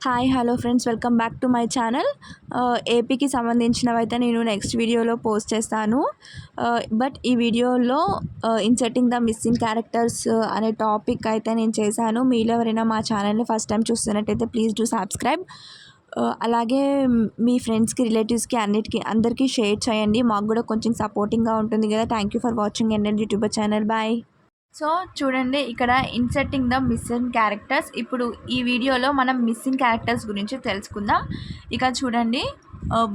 Hi hello friends, welcome back to my channel. ఏపీకి సంబంధించినవైతే నేను next వీడియోలో పోస్ట్ చేస్తాను. బట్ ఈ వీడియోలో ఇన్సర్టింగ్ ద మిస్సింగ్ క్యారెక్టర్స్ అనే టాపిక్ అయితే నేను చేశాను. మీలో ఎవరైనా మా ఛానల్ని ఫస్ట్ టైం చూస్తున్నట్టయితే ప్లీజ్ డూ సబ్స్క్రైబ్. అలాగే మీ ఫ్రెండ్స్కి, రిలేటివ్స్కి అందరికీ షేర్ చేయండి. మాకు కూడా కొంచెం సపోర్టింగ్గా ఉంటుంది కదా. Thank you for watching NL YouTuber channel. Bye. So చూడండి, ఇక్కడ ఇన్సర్టింగ్ ద మిస్సింగ్ క్యారెక్టర్స్. ఇప్పుడు ఈ వీడియోలో మనం మిస్సింగ్ క్యారెక్టర్స్ గురించి తెలుసుకుందాం. ఇక చూడండి,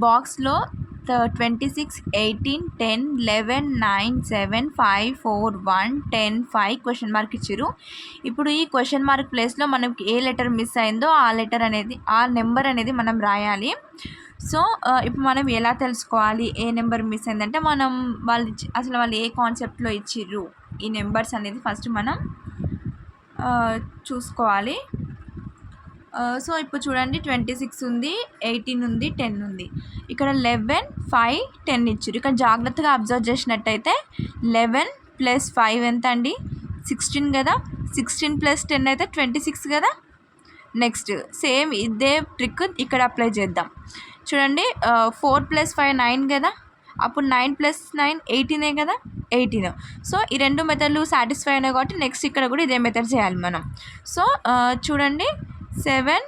బాక్స్లో 26, 18, 10, 11, 9, 7, 5, 4, 1, 10, 5 క్వశ్చన్ మార్క్ ఇచ్చారు. ఇప్పుడు ఈ క్వశ్చన్ మార్క్ ప్లేస్లో మనకి ఏ లెటర్ మిస్ అయిందో ఆ నెంబర్ అనేది మనం రాయాలి. సో ఇప్పుడు మనం ఎలా తెలుసుకోవాలి ఏ నెంబర్ మిస్ అయిందంటే, వాళ్ళు ఏ కాన్సెప్ట్లో ఇచ్చిర్రు ఈ నెంబర్స్ అనేది ఫస్ట్ మనం చూసుకోవాలి. సో ఇప్పుడు చూడండి, 26 ఉంది, 18 ఉంది, 10 ఉంది. ఇక్కడ 11, 5, 10 ఇచ్చారు. ఇక్కడ జాగ్రత్తగా అబ్జర్వ్ చేసినట్టయితే 11 + 5 ఎంత అండి? 16 కదా. 16 + 10 అయితే 26 కదా. నెక్స్ట్ సేమ్ ఇదే ట్రిక్ ఇక్కడ అప్లై చేద్దాం. చూడండి, 4 + 5 9 కదా. అప్పుడు 9 + 9 18 కదా, 18. సో ఈ రెండు మెథడ్లు సాటిస్ఫై అయినాయి కాబట్టి నెక్స్ట్ ఇక్కడ కూడా ఇదే మెథడ్ చేయాలి మనం. సో చూడండి, 7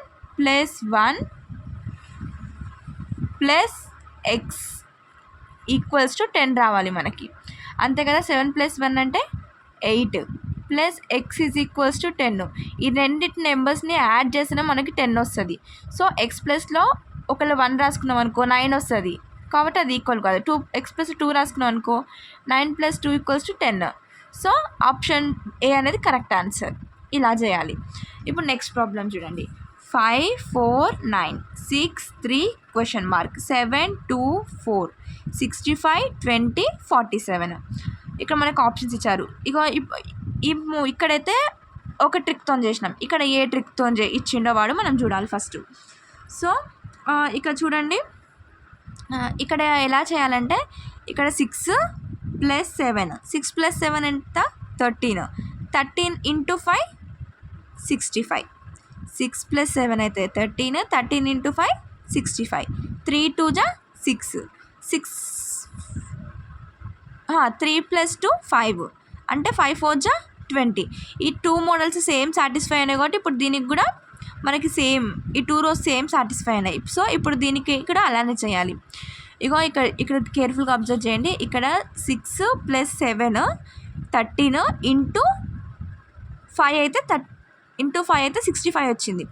+ 1 + x = 10 రావాలి మనకి. అంతే కదా. 7 + 1 అంటే 8 + x = 10. ఈ రెండింటి నెంబర్స్ని యాడ్ చేసినా మనకి 10 వస్తుంది. సో x ప్లస్లో ఒకవేళ 1 రాసుకున్నాం అనుకో 9 వస్తుంది, కాబట్టి అది ఈక్వల్ కాదు. x + 2 రాసుకున్నాం అనుకో 9 + 2 = 10. సో ఆప్షన్ ఏ అనేది కరెక్ట్ ఆన్సర్. ఇలా చేయాలి. ఇప్పుడు నెక్స్ట్ ప్రాబ్లం చూడండి, 5, 4, 9, 6, 3 క్వశ్చన్ మార్క్ 7, 2, 4, 65, 20, 47. ఇక్కడ మనకు ఆప్షన్స్ ఇచ్చారు. ఇక్కడైతే ఒక ట్రిక్తో చేసినాం. ఇక్కడ ఏ ట్రిక్తో ఇచ్చిండో వాడు మనం చూడాలి ఫస్ట్. సో ఇక్కడ చూడండి, ఇక్కడ ఎలా చేయాలంటే, ఇక్కడ 6 + 7, 6 + 7 ఎంత? 13. 13 × 5 65. 6 + 7 అయితే 13, 13 × 5 65. 3 × 2 = 6, 3 + 2 5 అంటే 5 × 4 = 20. ఈ 2 మోడల్స్ సేమ్ సాటిస్ఫై అయినాయి కాబట్టి ఇప్పుడు దీనికి కూడా మనకి సేమ్ ఈ 2 రోస్ సేమ్ సాటిస్ఫై అయినాయి. సో ఇప్పుడు దీనికి ఇక్కడ అలానే చేయాలి. ఇక్కడ కేర్ఫుల్గా అబ్జర్వ్ చేయండి. ఇక్కడ 6 + 7 13 × 5 అయితే × 5 అయితే 65 వచ్చింది.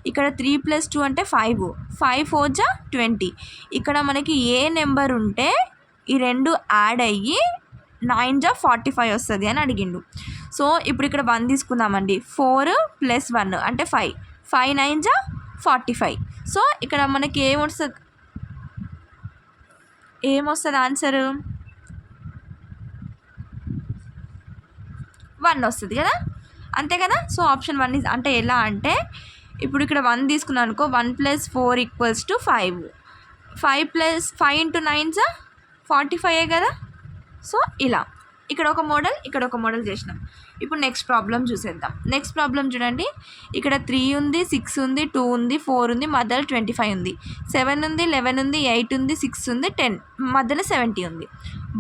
ఇక్కడ 3 + 2 అంటే 5, 5 × 4 = 20. ఇక్కడ మనకి ఏ నెంబర్ ఉంటే ఈ రెండు యాడ్ అయ్యి 9 × 45 వస్తుంది అని అడిగిండు. సో ఇప్పుడు ఇక్కడ 1 తీసుకుందామండి. 4 + 1 అంటే 5, 5 × 9 = 45. సో ఇక్కడ మనకి ఏమొస్తుంది ఆన్సరు? 1 వస్తుంది కదా. అంతే కదా. సో ఆప్షన్ 1 అంటే ఎలా అంటే, ఇప్పుడు ఇక్కడ 1 తీసుకున్నాను అనుకో, 1 + 4 = 5, 5 + 5 × 9 = 45 కదా. సో ఇలా ఇక్కడ ఒక మోడల్, ఇక్కడ ఒక మోడల్ చేసినాం. ఇప్పుడు నెక్స్ట్ ప్రాబ్లం చూసేద్దాం. నెక్స్ట్ ప్రాబ్లం చూడండి, ఇక్కడ 3 ఉంది, 6 ఉంది, 2 ఉంది, 4 ఉంది, మధ్యలో 25 ఉంది, 7 ఉంది, 11 ఉంది, 8 ఉంది, 6 ఉంది, 10, మధ్యలో 70 ఉంది.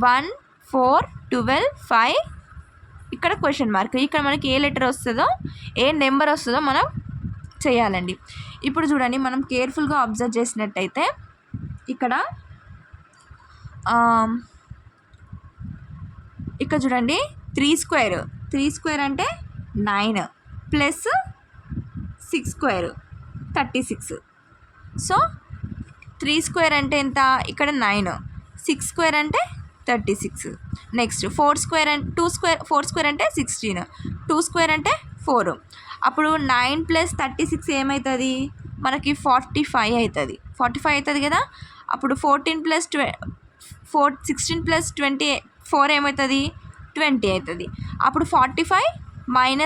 1, 4, 12, 5 ఇక్కడ క్వశ్చన్ మార్క్. ఇక్కడ మనకి ఏ లెటర్ వస్తుందో, ఏ నెంబర్ వస్తుందో మనం చేయాలండి. ఇప్పుడు చూడండి, మనం కేర్ఫుల్గా అబ్జర్వ్ చేసినట్టయితే ఇక్కడ చూడండి, 3² అంటే 9 + 6² 36. సో 3² అంటే ఎంత? ఇక్కడ 9, 6² అంటే 36. నెక్స్ట్ 4² అంటే 4² అంటే 16, 2² అంటే 4. అప్పుడు 9 + 36 ఏమవుతుంది? మనకి 45 అవుతుంది. 45 అవుతుంది కదా. అప్పుడు 16 + 24 ఏమవుతుంది? 20 అవుతుంది. అప్పుడు 45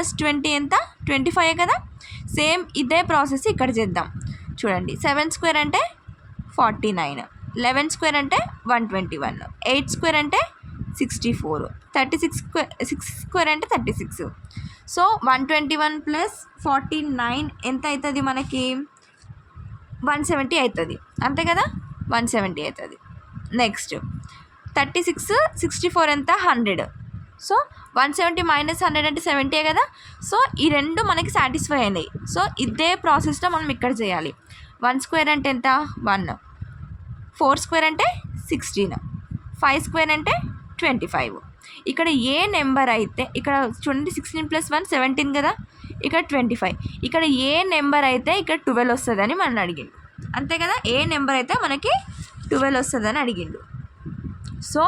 - 20 ఎంత? 25 కదా. సేమ్ ఇదే ప్రాసెస్ ఇక్కడ చేద్దాం. చూడండి, 7² అంటే 49, 11² అంటే 121, 8² అంటే 64, 6² అంటే 36. సో 121 + 49 ఎంత అవుతుంది మనకి? 170 అవుతుంది అంతే కదా, 170 అవుతుంది. నెక్స్ట్ 36 64 ఎంత 100. సో 170 - 100 అంటే 70 కదా. సో ఈ రెండు మనకి సాటిస్ఫై అయినాయి. సో ఇదే ప్రాసెస్లో మనం ఇక్కడ చేయాలి. 1 స్క్వేర్ అంటే ఎంత 1, 4 స్క్వేర్ అంటే 16, 5 స్క్వేర్ అంటే 25. ఇక్కడ ఏ నెంబర్ అయితే ఇక్కడ చూడండి 16 + 1 17 కదా, ఇక్కడ 25. ఇక్కడ ఏ నెంబర్ అయితే ఇక్కడ 12 వస్తుందని మనం అడిగిండు అంతే కదా. ఏ నెంబర్ అయితే మనకి 12 వస్తుందని అడిగిండు. సో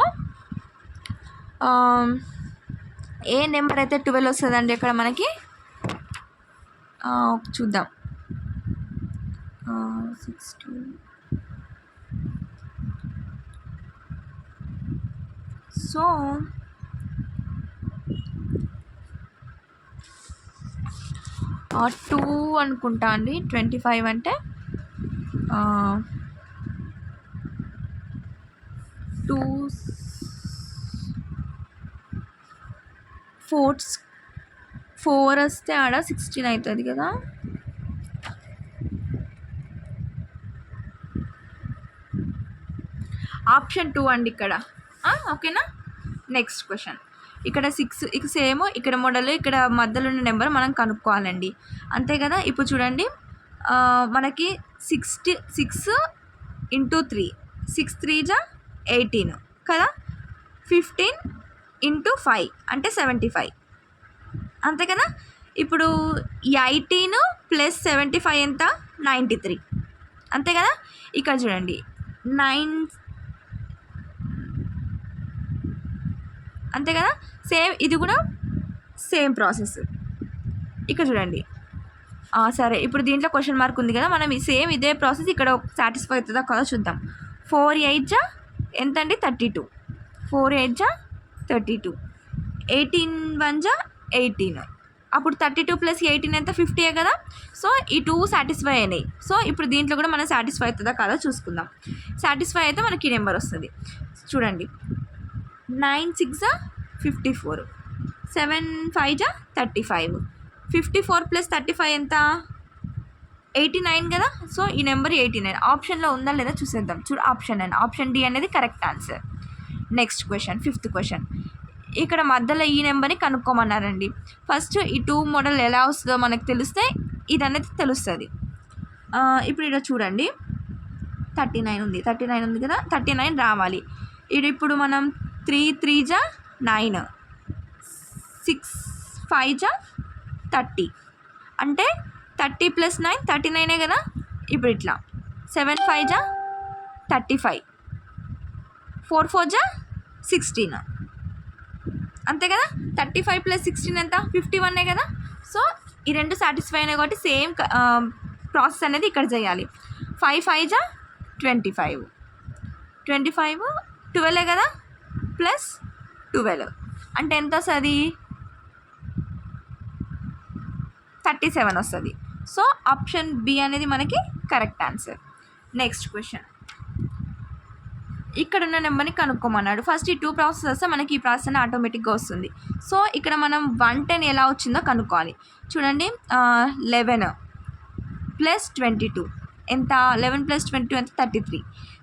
ఏ నెంబర్ అయితే 12 వస్తుందండి ఇక్కడ మనకి చూద్దాం. 16. సో 2 అనుకుంటా అండి. 25 అంటే 2 4 వస్తే ఆడ 16 అవుతుంది కదా. ఆప్షన్ 2 అండి ఇక్కడ. ఓకేనా. Next question. ఇక్కడ 6 ఇక సేమ్ ఇక్కడ మోడల్ ఇక్కడ మధ్యలో ఉన్న నెంబర్ మనం కనుక్కోవాలండి అంతే కదా. ఇప్పుడు చూడండి మనకి 6 × 3 6 3 = 18 కదా. 15 × 5 అంటే 75 అంతే కదా. ఇప్పుడు 18 + 75 ఎంత 93 అంతే కదా. ఇక్కడ చూడండి 9 అంతే కదా. సేమ్ ఇది కూడా సేమ్ ప్రాసెస్. ఇక్కడ చూడండి సరే ఇప్పుడు దీంట్లో క్వశ్చన్ మార్క్ ఉంది కదా, మనం సేమ్ ఇదే ప్రాసెస్ ఇక్కడ సాటిస్ఫై అవుతుందా కదా చూద్దాం. 4 8 ఎంత అండి 32, 4 8 32, 18 1 18. అప్పుడు 32 + 18 ఎంత 50 కదా. సో ఈ 2 సాటిస్ఫై అయినాయి. సో ఇప్పుడు దీంట్లో కూడా మనం సాటిస్ఫై అవుతుందా కదా చూసుకుందాం. సాటిస్ఫై అయితే మనకి ఈ నెంబర్ వస్తుంది చూడండి. 9 6 54, 7 5 35, 54 + 35 ఎంత 89 కదా. సో ఈ నెంబర్ 89 ఆప్షన్లో ఉందా లేదా చూసేద్దాం. చూడు ఆప్షన్ అండ్ ఆప్షన్ డి అనేది correct answer. Next question 5th question. ఇక్కడ మధ్యలో ఈ నెంబర్ని కనుక్కోమన్నారండి. ఫస్ట్ ఈ 2 మోడల్ ఎలా వస్తుందో మనకు తెలిస్తే ఇది అనేది తెలుస్తుంది. ఇప్పుడు ఇక్కడ చూడండి 39 ఉంది, 39 ఉంది కదా, 39 రావాలి. ఇప్పుడు మనం 3 3 9, 6 5 30 అంటే 30 + 9 39 కదా. ఇప్పుడు ఇట్లా 7 5 35, 4 4 16 అంతే కదా. 35 + 16 ఎంత 51 కదా. సో ఈ రెండు సాటిస్ఫై అయినాయి కాబట్టి సేమ్ ప్రాసెస్ అనేది ఇక్కడ చేయాలి. 5 5 25, 25 12 కదా +12 అంటే ఎంత వస్తుంది 37 వస్తుంది. సో ఆప్షన్ బి అనేది మనకి కరెక్ట్ ఆన్సర్. Next question. ఇక్కడ ఉన్న నెంబర్ని కనుక్కోమన్నాడు. ఫస్ట్ ఈ 2 ప్రాసెస్ వస్తే మనకి ఈ ప్రాసెస్ అనేది ఆటోమేటిక్గా వస్తుంది. సో ఇక్కడ మనం 110 ఎలా వచ్చిందో కనుక్కోవాలి. చూడండి 11 + 22 ఎంత 11 + 22 ఎంత 33,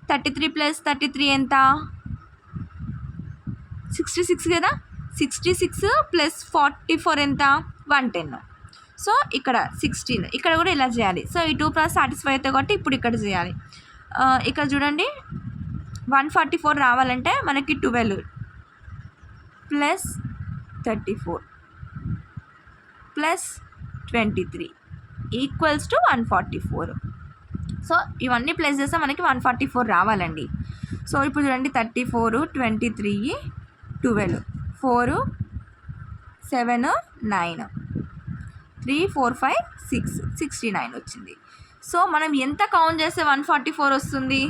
33 + 33 ఎంత 66 కదా. 66 + 44 ఎంత 110. సో ఇక్కడ 16 ఇక్కడ కూడా ఇలా చేయాలి. సో ఈ 2 ప్రాసెస్ సాటిస్ఫై అవుతాయి కాబట్టి ఇప్పుడు ఇక్కడ చేయాలి. ఇక్కడ చూడండి 144 రావాలంటే మనకి 12 + 34 + 23 = 144. సో ఇవన్నీ ప్లస్ చేస్తే మనకి 144 రావాలండి. సో ఇప్పుడు చూడండి 34 23 12 4 7 9 3 4 5 6 69 వచ్చింది. సో మనం ఎంత కౌంట్ చేస్తే 144 వస్తుంది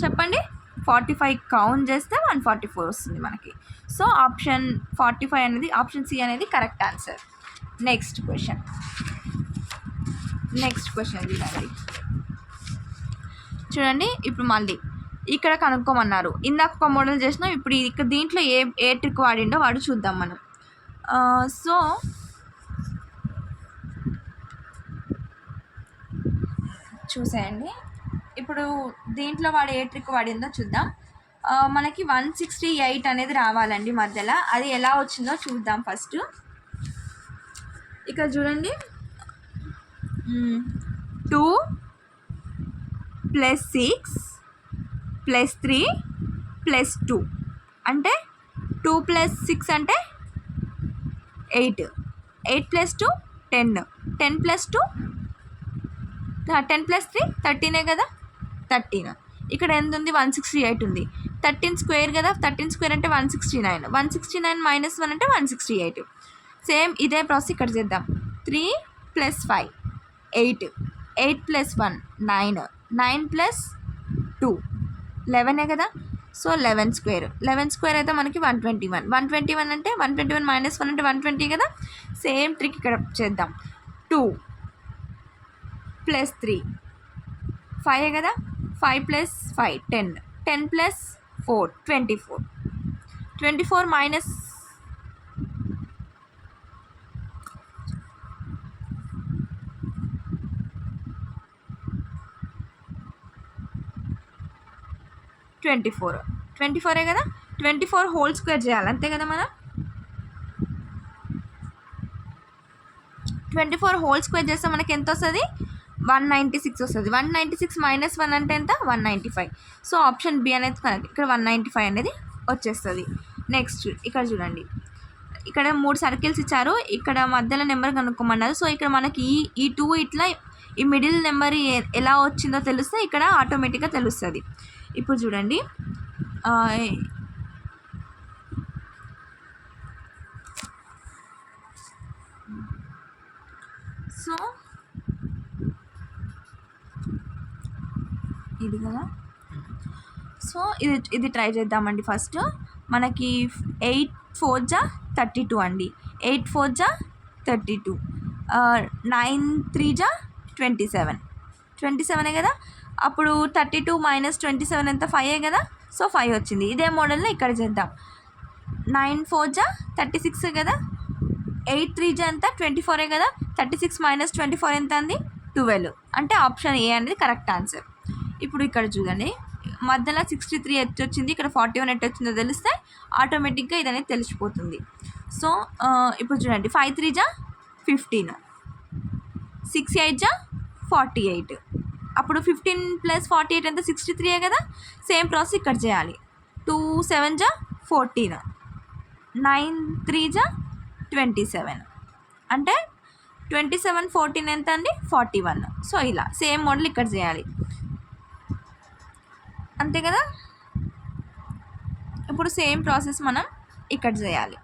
చెప్పండి. 45 కౌంట్ చేస్తే 144 వస్తుంది మనకి. సో ఆప్షన్ 45 అనేది ఆప్షన్ సి అనేది కరెక్ట్ ఆన్సర్. నెక్స్ట్ క్వశ్చన్ చూడండి. ఇప్పుడు మళ్ళీ ఇక్కడ కనుక్కోమన్నారు. ఇందాక ఒక మోడల్ చేసినాం. ఇప్పుడు ఇక్కడ దీంట్లో ఏ ట్రిక్ వాడిండో వాడు చూద్దాం మనం. సో చూసేయండి. ఇప్పుడు దీంట్లో వాడు ఏ ట్రిక్ వాడిందో చూద్దాం. మనకి 168 అనేది రావాలండి మధ్యలో. అది ఎలా వచ్చిందో చూద్దాం ఫస్ట్. ఇక్కడ చూడండి, 2 + 6 + 3 + 2 అంటే 2 + 6 అంటే 8, 8 + 2 10, 10 + 2 10 + 3 13 కదా, 13. ఇక్కడ ఎంత ఉంది, 168 ఉంది. 13 స్క్వేర్ కదా, 13 స్క్వేర్ అంటే 169, 169 - 1 అంటే 168. సేమ్ ఇదే ప్రాసెస్ ఇక్కడ చేద్దాం. 3 + 5 8, 8 + 1 9, 9 + 2 11 కదా. సో 11 స్క్వేర్, 11 స్క్వేర్ అయితే మనకి 121, 121 అంటే 121 - 1 అంటే 120 కదా. సేమ్ ట్రిక్ ఇక్కడ చేద్దాం. 2 + 3 5 కదా, 5 + 5 10, 10 + 4 24, 24 - 24, 24 కదా. 24 హోల్ స్క్వేర్ చేయాలి అంతే కదా. మనం 24 హోల్ స్క్వేర్ చేస్తే మనకి ఎంత వస్తుంది, 196 వస్తుంది. 196 - 1 అంటే ఎంత, 195. సో ఆప్షన్ బి అనేది కరెక్ట్. ఇక్కడ 195 అనేది వచ్చేస్తుంది. నెక్స్ట్ ఇక్కడ చూడండి, ఇక్కడ 3 సర్కిల్స్ ఇచ్చారు. ఇక్కడ మధ్యలో నెంబర్ కనుక్కోమన్నారు. సో ఇక్కడ మనకి ఈ 2 ఇట్లా ఈ మిడిల్ నెంబర్ ఎలా వచ్చిందో తెలిస్తే ఇక్కడ ఆటోమేటిక్గా తెలుస్తుంది. ఇప్పుడు చూడండి, సో ఇది కదా. సో ఇది ట్రై చేద్దామండి. ఫస్ట్ మనకి 8 × 4 = 32 అండి. 8 × 4 = 32, 9 × 3 = 27, 27 కదా. అప్పుడు 32 - 27 ఎంత, 5 కదా. సో 5 వచ్చింది. ఇదే మోడల్లో ఇక్కడ చేద్దాం. 9 × 4 = 36 కదా, 8 × 3 = ఎంత, 24 కదా. 36 - 24 ఎంత అండి, 12. అంటే ఆప్షన్ ఏ అనేది కరెక్ట్ ఆన్సర్. ఇప్పుడు ఇక్కడ చూడండి, మధ్యలో 63 ఎట్ వచ్చింది, ఇక్కడ 41 ఎట్ వచ్చిందో తెలిస్తే ఆటోమేటిక్గా ఇది అనేది తెలిసిపోతుంది. సో ఇప్పుడు చూడండి, 5 × 3 = 15, 6 × 8 = 48. అప్పుడు 15 + 48 ఎంత, 63 కదా. సేమ్ ప్రాసెస్ ఇక్కడ చేయాలి. 2 × 7 = 14, 9 × 3 = 27 అంటే 27 14 ఎంత అండి, 41. సో ఇలా సేమ్ మోడల్ ఇక్కడ చేయాలి అంతే కదా. ఇప్పుడు సేమ్ ప్రాసెస్ మనం ఇక్కడ చేయాలి.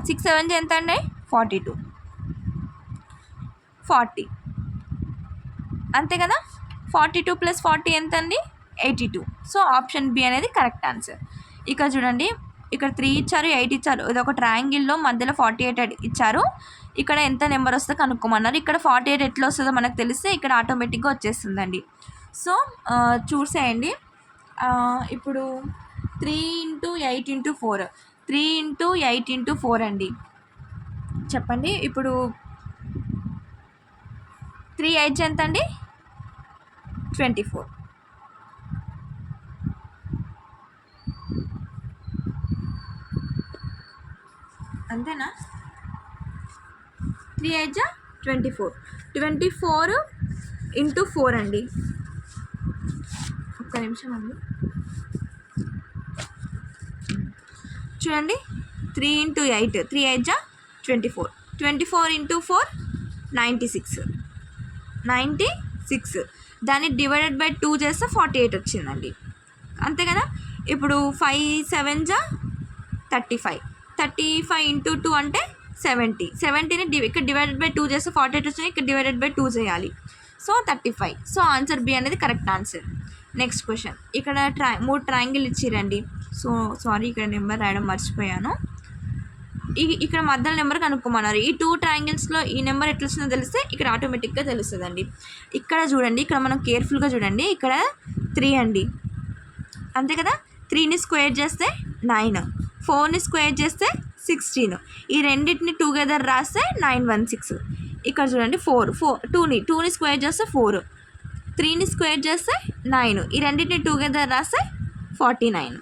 6 × 7 = ఎంత అండి, 42, 40 అంతే కదా. 42 + 40 ఎంత అండి, 82. సో ఆప్షన్ బి అనేది కరెక్ట్ ఆన్సర్. ఇక్కడ చూడండి, ఇక్కడ 3 ఇచ్చారు, 8 ఇచ్చారు. ఇది ఒక ట్రయాంగిల్లో మధ్యలో 48 ఇచ్చారు. ఇక్కడ ఎంత నెంబర్ వస్తుందో కనుక్కోమన్నారు. ఇక్కడ 48 ఎట్లా వస్తుందో మనకు తెలిస్తే ఇక్కడ ఆటోమేటిక్గా వచ్చేస్తుందండి. సో చూసేయండి. ఇప్పుడు 3 × 8 × 4, 3 × 8 × 4 అండి. చెప్పండి. ఇప్పుడు 3 × 8 ఎంత అండి, 24. అంతేనా. 3 × 8 = 24, 24 × 4 అండి. ఒక్క నిమిషం అండి. చూడండి, 3 × 8, 3 × 8 = 24, 24 × 4 96, 96. దాన్ని డివైడెడ్ బై 2 చేస్తే 48 వచ్చిందండి అంతే కదా. ఇప్పుడు 5 × 7 = 35, 35 × 2 అంటే 70, 70ని ఇక్కడ డివైడెడ్ బై 2 చేస్తే 48 వచ్చినాయి. ఇక్కడ డివైడెడ్ బై 2 చేయాలి. సో 35. సో ఆన్సర్ బి అనేది కరెక్ట్ ఆన్సర్. నెక్స్ట్ క్వశ్చన్, ఇక్కడ 3 ట్రయాంగిల్ ఇచ్చిరండి. సో సారీ, ఇక్కడ నెంబర్ రాయడం మర్చిపోయాను. ఇక్కడ మధ్యలో నెంబర్ కనుక్కోమన్నారు. ఈ 2 ట్రయాంగిల్స్లో ఈ నెంబర్ ఎట్లా వచ్చిందో తెలిస్తే ఇక్కడ ఆటోమేటిక్గా తెలుస్తుందండి. ఇక్కడ చూడండి, ఇక్కడ మనం కేర్ఫుల్గా చూడండి. ఇక్కడ 3 అండి అంతే కదా. 3ని స్క్వేర్ చేస్తే 9, 4ని స్క్వేర్ చేస్తే 16. ఈ రెండింటిని టుగెదర్ రాస్తే 916. ఇక్కడ చూడండి 2ని స్క్వేర్ చేస్తే 4, 3ని స్క్వేర్ చేస్తే 9, ఈ రెండింటిని టుగెదర్ రాస్తే 49,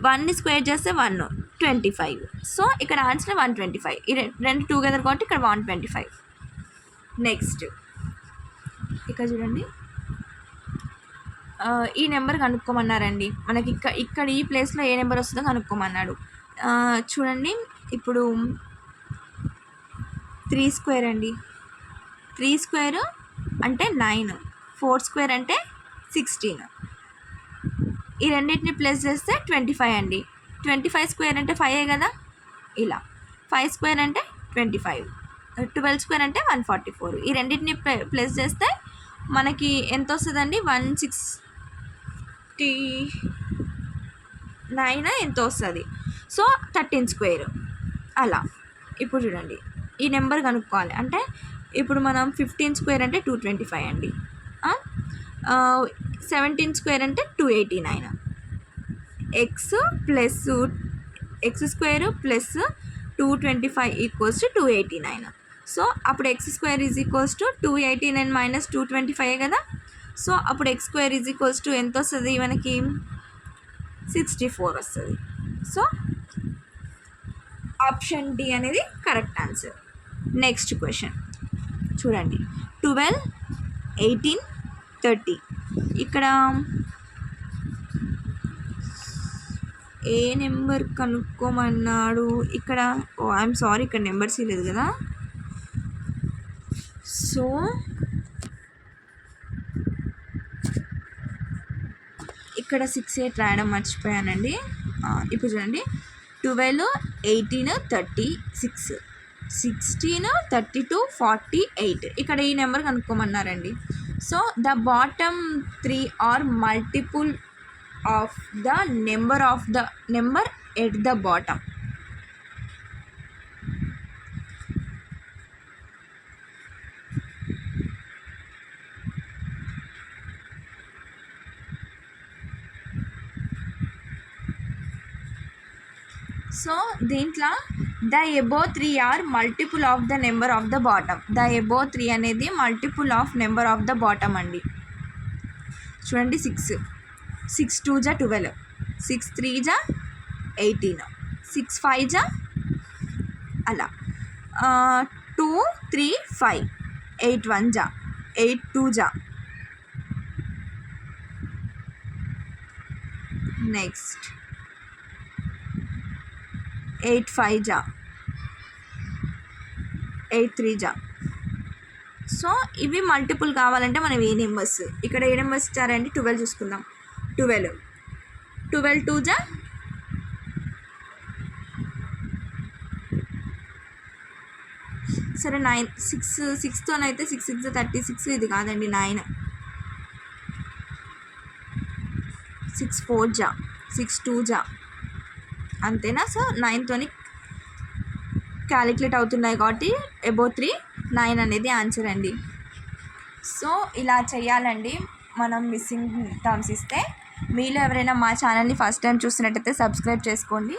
1ని స్క్వేర్ చేస్తే 1, 25. సో ఇక్కడ ఆన్సర్ 125. ఈ రెండు టుగెదర్ కాబట్టి ఇక్కడ 125. నెక్స్ట్ ఇక్కడ చూడండి, ఈ నెంబర్ కనుక్కోమన్నారండి. మనకి ఇక్కడ ఈ ప్లేస్లో ఏ నెంబర్ వస్తుందో కనుక్కోమన్నాడు. చూడండి, ఇప్పుడు 3 స్క్వేర్ అండి. 3 స్క్వేర్ అంటే 9, 4 స్క్వేర్ అంటే 16. ఈ రెండింటిని ప్లస్ చేస్తే 25 అండి. 25 స్క్వేర్ అంటే 5 కదా, ఇలా 5 స్క్వేర్ అంటే 25, 12 స్క్వేర్ అంటే 144. ఈ రెండింటిని ప్లస్ చేస్తే మనకి ఎంత వస్తుందండి, 169 ఎంత వస్తుంది. సో 13 స్క్వేర్ అలా. ఇప్పుడు చూడండి, ఈ నెంబర్ కనుక్కోవాలి అంటే ఇప్పుడు మనం 15 స్క్వేర్ అంటే 225 అండి, 17 స్క్వేర్ అంటే 289, x square plus 225 equals to 289. So అప్పుడు x square is equals to 289 minus 225 కదా. సో అప్పుడు x square is equals to ఎంత వస్తుంది మనకి, 64 వస్తుంది. సో ఆప్షన్ డి అనేది కరెక్ట్ ఆన్సర్. నెక్స్ట్ క్వశ్చన్ చూడండి, 12, 18, 30. ఇక్కడ ఏ నెంబర్ కనుక్కోమన్నాడు, ఇక్కడ ఐఎమ్ సారీ ఇక్కడ నెంబర్స్ లేదు కదా. సో ఇక్కడ 6 రాయడం మర్చిపోయానండి. ఇప్పుడు చూడండి, 12, 18, 36, 16, 32, 48. ఇక్కడ ఈ నెంబర్ కనుక్కోమన్నారండి. So the bottom 3 are multiple of the number at the bottom. So దీంట్లో the above 3 are multiple of the number of the bottom. The above 3 అనేది multiple of number of the bottom అండి. చూడండి, 6 2 జా 12, 6 3 జా 18, 6 5 జా అలా 2 3 5, 8 1 జా 8 2 జా. నెక్స్ట్ 8 5 జా 8 3 జా. సో ఇవి మల్టిపుల్ కావాలంటే మనం ఏ నెంబర్స్, ఇక్కడ ఏ నెంబర్స్ ఇచ్చారండి, 12 చూసుకుందాం. 12 2 జా 9, 6తోనైతే 6 6 36, ఇది కాదండి 9, 6 4 జా 6 2 జా అంతేనా. సో 9తోని క్యాలిక్యులేట్ అవుతున్నాయి కాబట్టి అబోవ్ 3 9 అనేది ఆన్సర్ అండి. సో ఇలా చేయాలండి మనం మిస్సింగ్ టర్మ్స్ ఇస్తే. మీలో ఎవరైనా మా ఛానల్ని ఫస్ట్ టైం చూస్తున్నట్టయితే సబ్స్క్రైబ్ చేసుకోండి.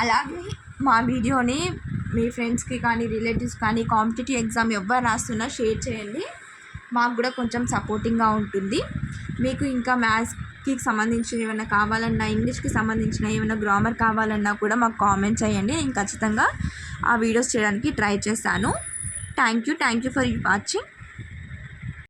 అలాగే మా వీడియోని మీ ఫ్రెండ్స్కి కానీ రిలేటివ్స్ కానీ కాంపిటేటివ్ ఎగ్జామ్ ఎవరు రాస్తున్నా షేర్ చేయండి, మాకు కూడా కొంచెం సపోర్టింగ్గా ఉంటుంది. మీకు ఇంకా మ్యాథ్స్కి సంబంధించిన ఏమైనా కావాలన్నా, ఇంగ్లీష్కి సంబంధించిన ఏమైనా గ్రామర్ కావాలన్నా కూడా మాకు కామెంట్ చేయండి. నేను ఖచ్చితంగా ఆ వీడియోస్ చేయడానికి ట్రై చేస్తాను. Thank you for watching.